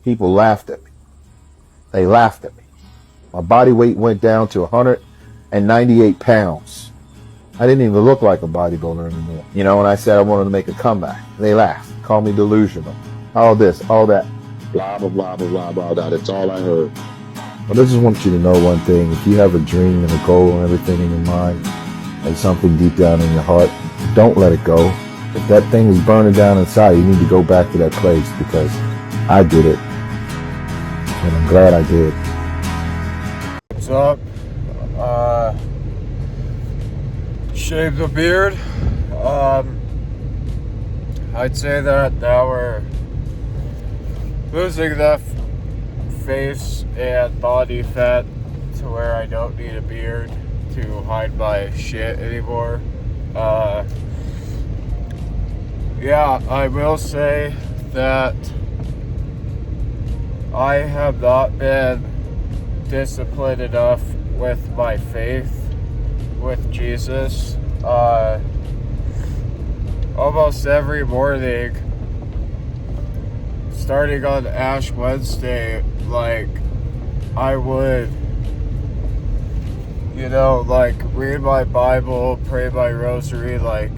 People laughed at me. They laughed at me. My body weight went down to 198 pounds. I didn't even look like a bodybuilder anymore. You know, when I said I wanted to make a comeback, they laughed, called me delusional. All this, all that. Blah, blah, blah, blah, blah, blah, blah. That's all I heard. But I just want you to know one thing. If you have a dream and a goal and everything in your mind and something deep down in your heart, don't let it go. If that thing is burning down inside, you need to go back to that place, because I did it. And I'm glad I did. What's up? Shaved the beard. I'd say that now we're losing that face and body fat to where I don't need a beard to hide my shit anymore. Yeah, I will say that I have not been disciplined enough with my faith with Jesus. Almost every morning, starting on Ash Wednesday, like, I would, you know, like, read my Bible, pray my rosary, like,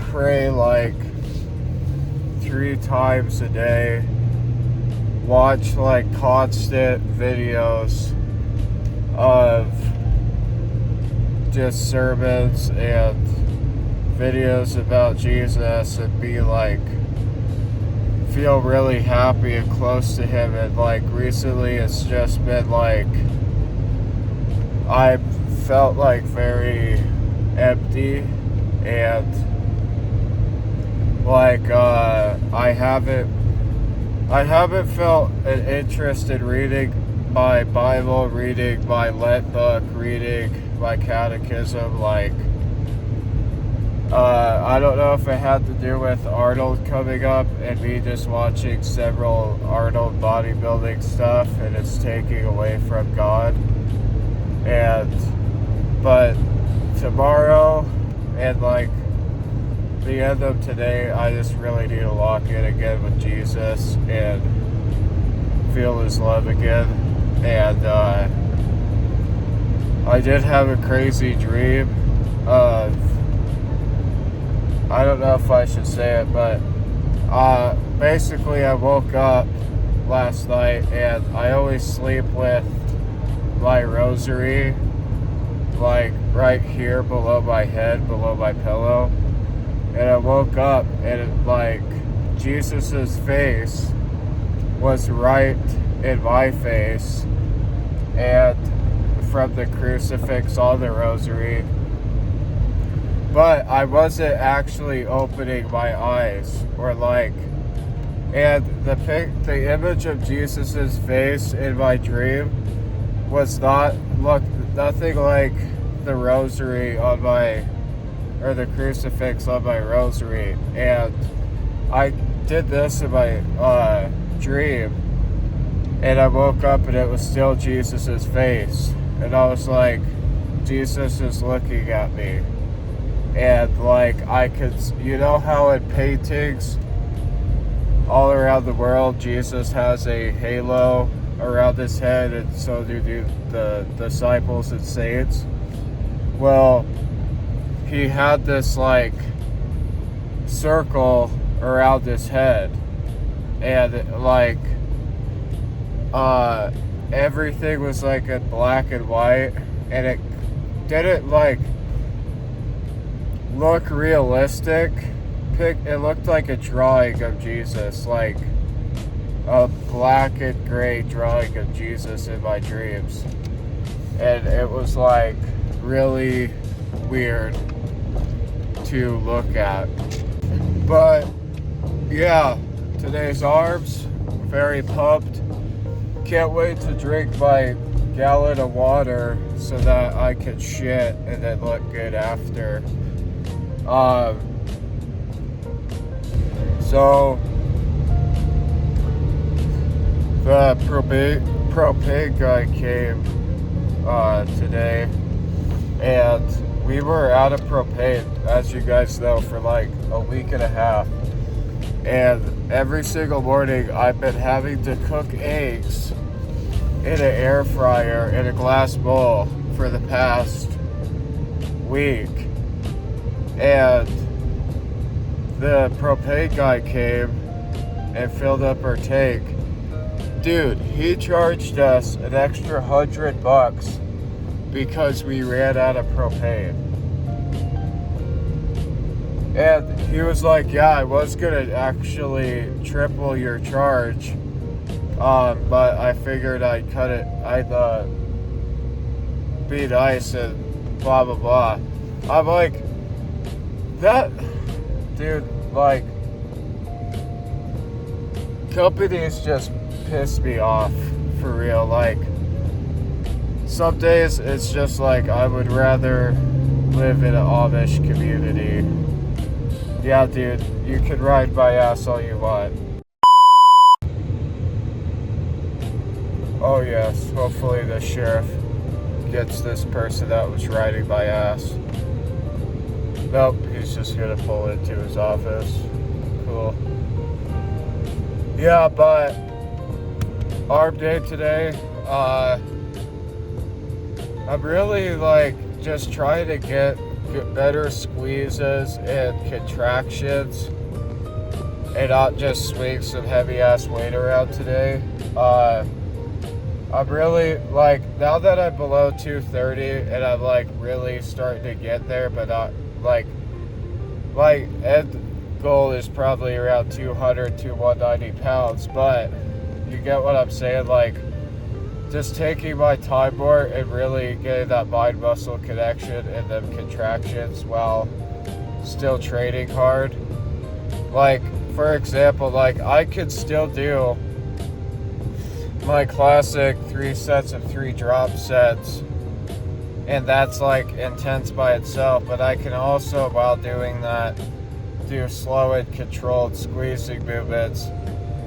pray, like, 3 times a day, watch, like, constant videos of just sermons and videos about Jesus, and be like, feel really happy and close to him. And like recently it's just been like, I felt like very empty, and like I haven't felt an interest in reading my Bible, reading my Lent book, reading my catechism. Like, I don't know if it had to do with Arnold coming up and me just watching several Arnold bodybuilding stuff, and it's taking away from God. But tomorrow and like the end of today, I just really need to lock in again with Jesus and feel his love again. And I did have a crazy dream of, I don't know if I should say it, but basically I woke up last night, and I always sleep with my rosary like right here below my head, below my pillow. And I woke up and it, like, Jesus's face was right in my face, and from the crucifix on the rosary. But I wasn't actually opening my eyes, or like, and the image of Jesus's face in my dream was nothing like the rosary on my, or the crucifix on my rosary. And I did this in my dream, and I woke up and it was still Jesus's face, and I was like, Jesus is looking at me. And like, I could, you know how in paintings all around the world Jesus has a halo around his head, and so do the disciples and saints? Well, he had this like circle around his head, and like everything was like in black and white, and it didn't like look realistic. It looked like a drawing of Jesus, like a black and gray drawing of Jesus in my dreams. And it was like really weird to look at. But yeah, today's arbs, very pumped. Can't wait to drink my gallon of water so that I can shit and then look good after. So the propane guy came today, and we were out of propane, as you guys know, for like a week and a half. And every single morning I've been having to cook eggs in an air fryer in a glass bowl for the past week. And the propane guy came and filled up our tank. Dude, he charged us an extra $100 because we ran out of propane. And he was like, yeah, I was gonna actually triple your charge, but I figured I'd be nice and blah blah blah. I'm like, that dude, like, companies just piss me off for real. Like, some days it's just like I would rather live in an Amish community. Yeah, dude, you can ride my ass all you want. Oh yes, hopefully the sheriff gets this person that was riding my ass. Nope, he's just gonna pull into his office. Cool. Yeah, but arm day today. I'm really like just trying to get better squeezes and contractions and not just swing some heavy ass weight around today. I'm really like, now that I'm below 230 and I'm like really starting to get there, but not like my end goal is probably around 200 to 190 pounds, but you get what I'm saying. Like, just taking my time more and really getting that mind muscle connection and them contractions while still training hard. Like, for example, like I could still do my classic 3 sets of 3 drop sets, and that's like intense by itself, but I can also, while doing that, do slow and controlled squeezing movements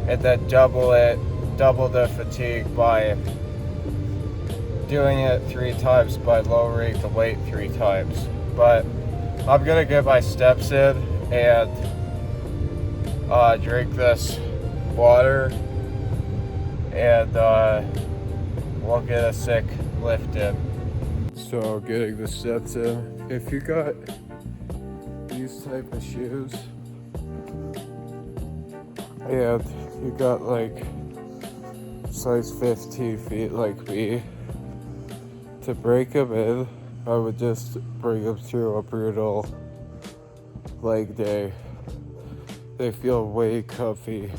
and then double the fatigue by doing it 3 times by lowering the weight 3 times. But I'm gonna get my steps in and drink this water, and we'll get a sick lift in. So getting the steps in. If you got these type of shoes and you got like size 15 feet like me, to break them in, I would just bring them through a brutal leg day. They feel way comfy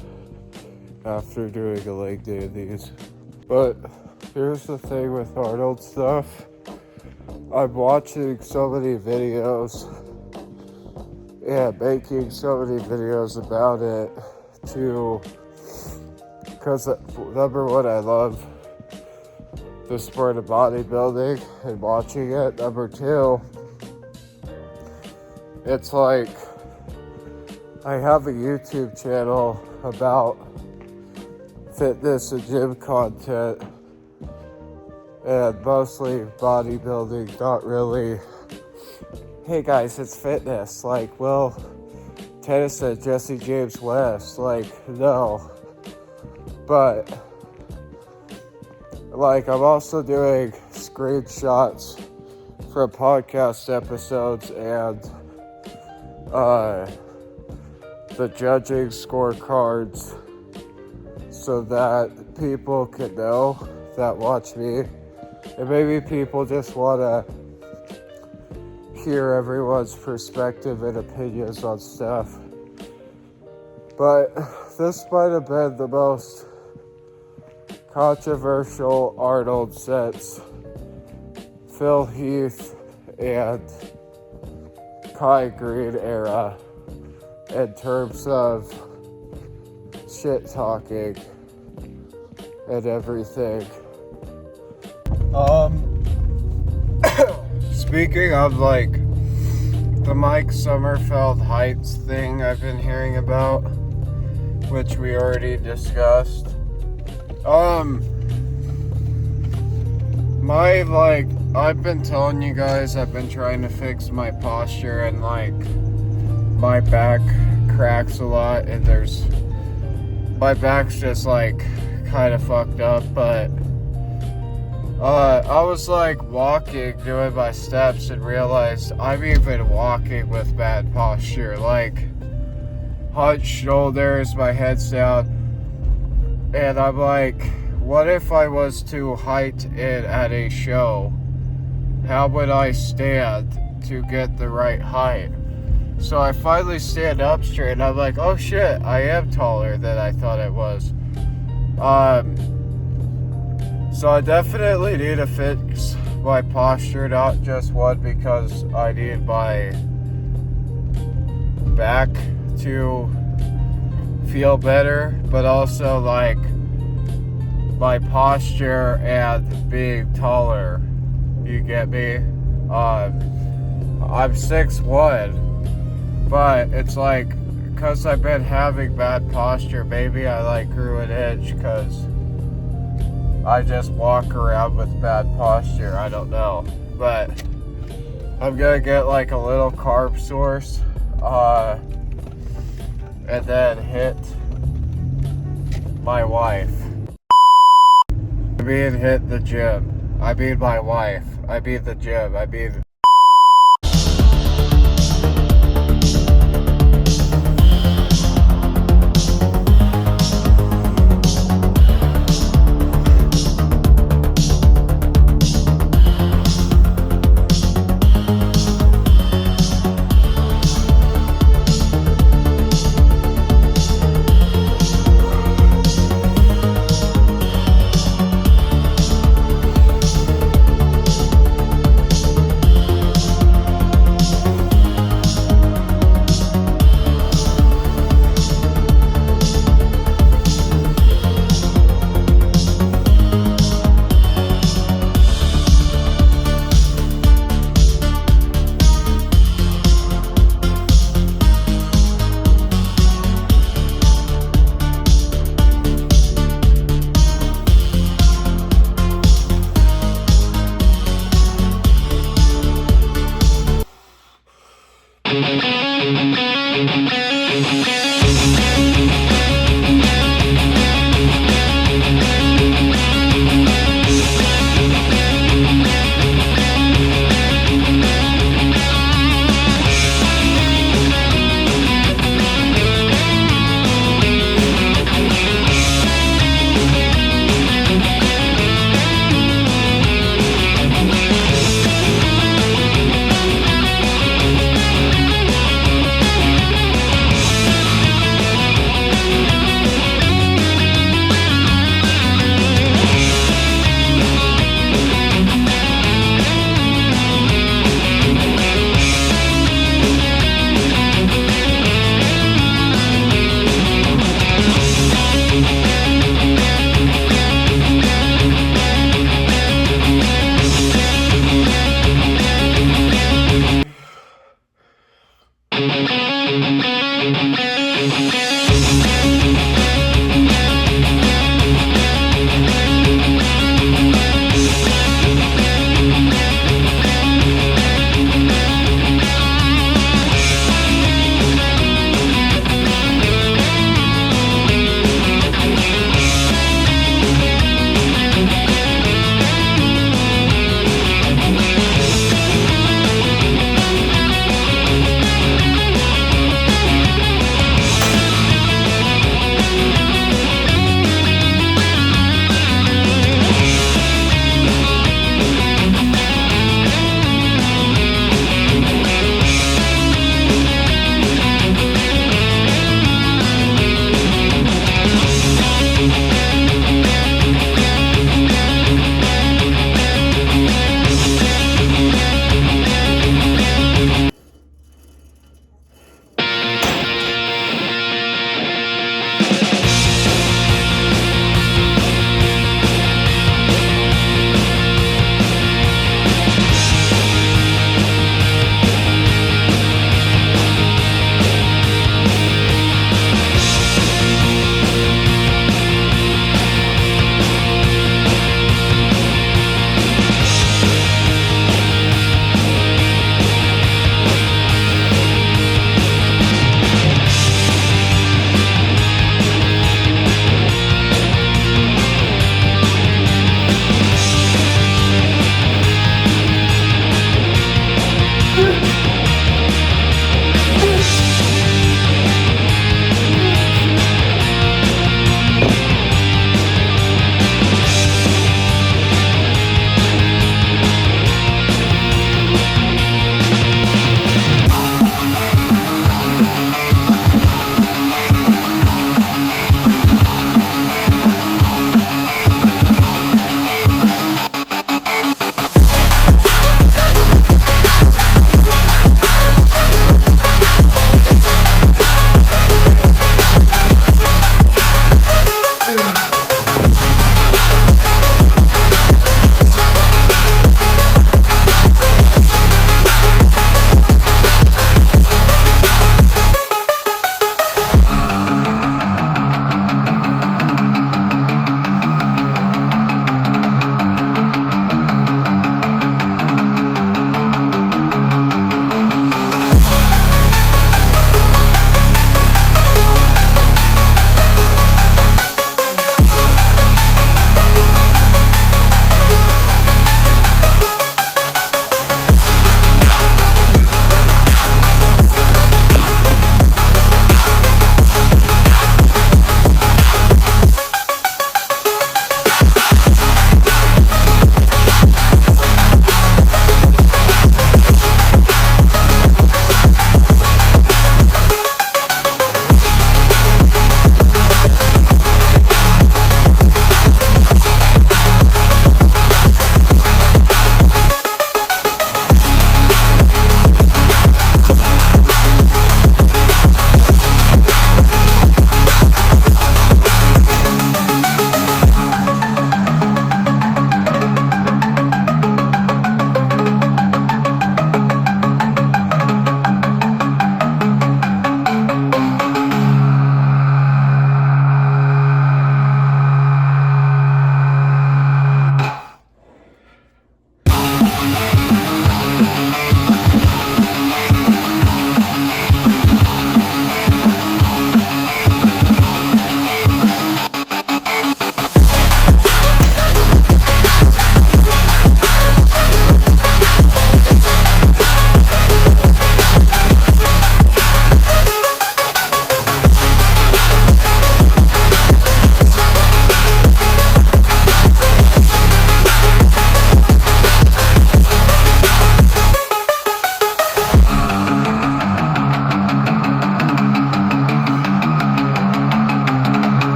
after doing a leg day of these. But here's the thing with Arnold stuff. I'm watching so many videos and making so many videos about it too, because number one, I love the sport of bodybuilding and watching it. Number two, it's like I have a YouTube channel about fitness and gym content, and mostly bodybuilding, not really, hey guys, it's fitness, like Will Tennyson, Jesse James West, like, no. But like, I'm also doing screenshots from podcast episodes and the judging scorecards so that people can know that watch me, and maybe people just want to hear everyone's perspective and opinions on stuff. But this might have been the most controversial Arnold since Phil Heath and Kai Green era in terms of shit talking and everything. Speaking of like the Mike Sommerfeld Heights thing I've been hearing about, which we already discussed. I've been telling you guys, I've been trying to fix my posture and like my back cracks a lot, and my back's just like kind of fucked up, but I was like walking, doing my steps, and realized I'm even walking with bad posture, like hunched shoulders, my head's down, and I'm like, what if I was to height in at a show? How would I stand to get the right height? So I finally stand up straight, and I'm like, oh shit, I am taller than I thought I was. So I definitely need to fix my posture, not just one because I need my back to feel better, but also like my posture and being taller. You get me? I'm 6'1", but it's like, because I've been having bad posture, maybe I like grew an inch because I just walk around with bad posture. I don't know, but I'm gonna get like a little carb source, and then hit my wife. I mean, hit the gym. I mean my wife. I mean the gym. I mean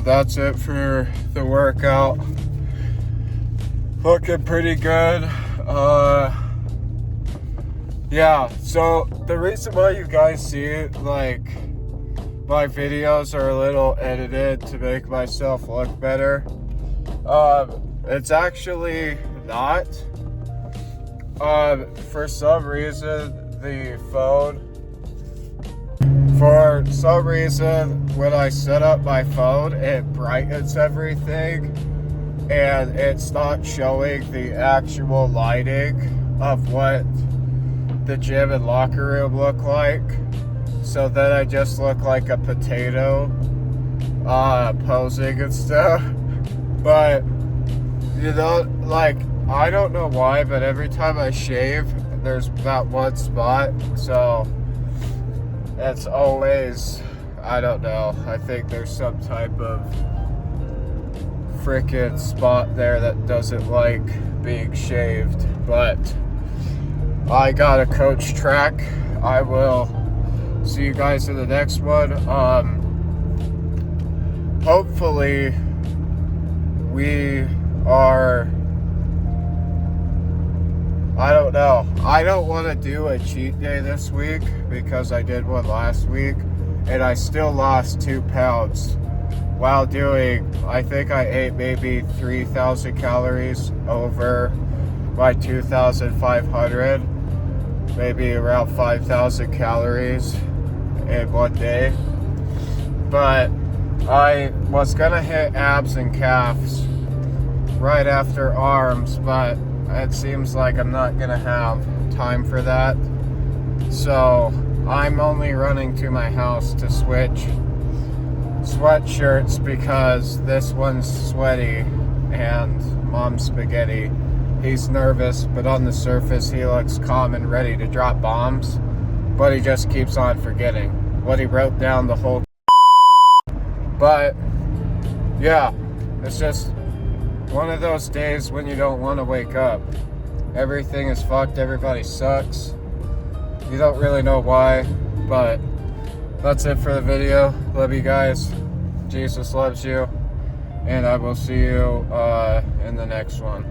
that's it for the workout. Looking pretty good. Yeah, so the reason why you guys see like my videos are a little edited to make myself look better, it's actually not. For some reason the phone, for some reason when I set up my phone, it brightens everything and it's not showing the actual lighting of what the gym and locker room look like. So then I just look like a potato posing and stuff. But you know, like, I don't know why, but every time I shave there's that one spot, so it's always, I don't know, I think there's some type of freaking spot there that doesn't like being shaved. But I got a coach track. I will see you guys in the next one. Hopefully we are, I don't know. I don't want to do a cheat day this week because I did one last week and I still lost 2 pounds while doing, I think I ate maybe 3,000 calories over my 2,500, maybe around 5,000 calories in one day. But I was gonna hit abs and calves right after arms, but it seems like I'm not gonna have time for that. So I'm only running to my house to switch sweatshirts because this one's sweaty and mom's spaghetti. He's nervous, but on the surface he looks calm and ready to drop bombs, but he just keeps on forgetting what he wrote down the whole. But yeah, it's just one of those days when you don't want to wake up. Everything is fucked, everybody sucks. You don't really know why, but that's it for the video. Love you guys. Jesus loves you. And I will see you in the next one.